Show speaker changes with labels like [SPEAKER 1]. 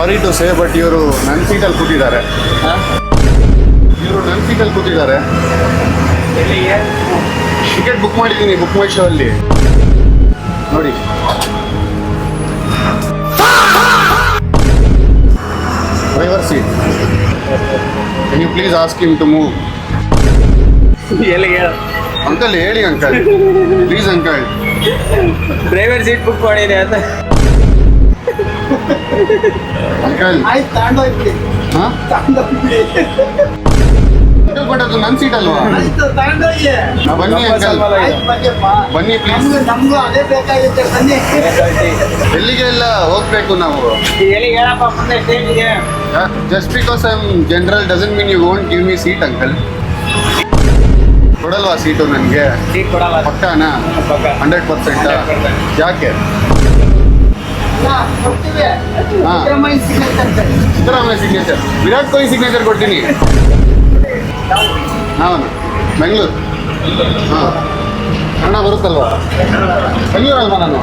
[SPEAKER 1] Sorry to say but ಇವರು ನನ್ನ ಸೀಟಲ್ಲಿ ಕೂತಿದ್ದಾರೆ. ಟಿಕೆಟ್ ಬುಕ್ ಮಾಡಿದ್ದೀನಿ ಬುಕ್ ಮೈ ಶೋ ಅಲ್ಲಿ ನೋಡಿ. Driver seat. Can you please ask him to move? Uncle ಹೇಳಿ uncle please uncle.
[SPEAKER 2] Driver seat book ಮಾಡಿದೆ ಅಂತ
[SPEAKER 1] ಅಂಕಲ್. ಹಾಂ ಬಟ್ ಅದು ನನ್ನ ಸೀಟ್ ಅಲ್ವಾ? ಬನ್ನಿ ಅಂಕಲ್ ಬನ್ನಿ ಪ್ಲೀಸ್. ಎಲ್ಲಿಗೆ ಎಲ್ಲ ಹೋಗ್ಬೇಕು ನಾವು? Just because I am general doesn't mean you won't give me seat uncle. ಕೊಡಲ್ವಾ ಸೀಟು ನನಗೆ? ಪಕ್ಕಾನಾ? 100%? ಯಾಕೆ? ಸಿದ್ದರಾಮಯ್ಯ ಸಿಗ್ನೇಚರ್, ವಿರಾಟ್ ಕೊಹ್ಲಿ ಸಿಗ್ನೇಚರ್ ಕೊಡ್ತೀನಿ. ಹಾಂ ಬೆಂಗಳೂರು. ಹಾಂ ಕನ್ನಡ ಬರುತ್ತಲ್ವಾ? ಬೆಂಗಳೂರು ಅಲ್ವಾ ನಾನು?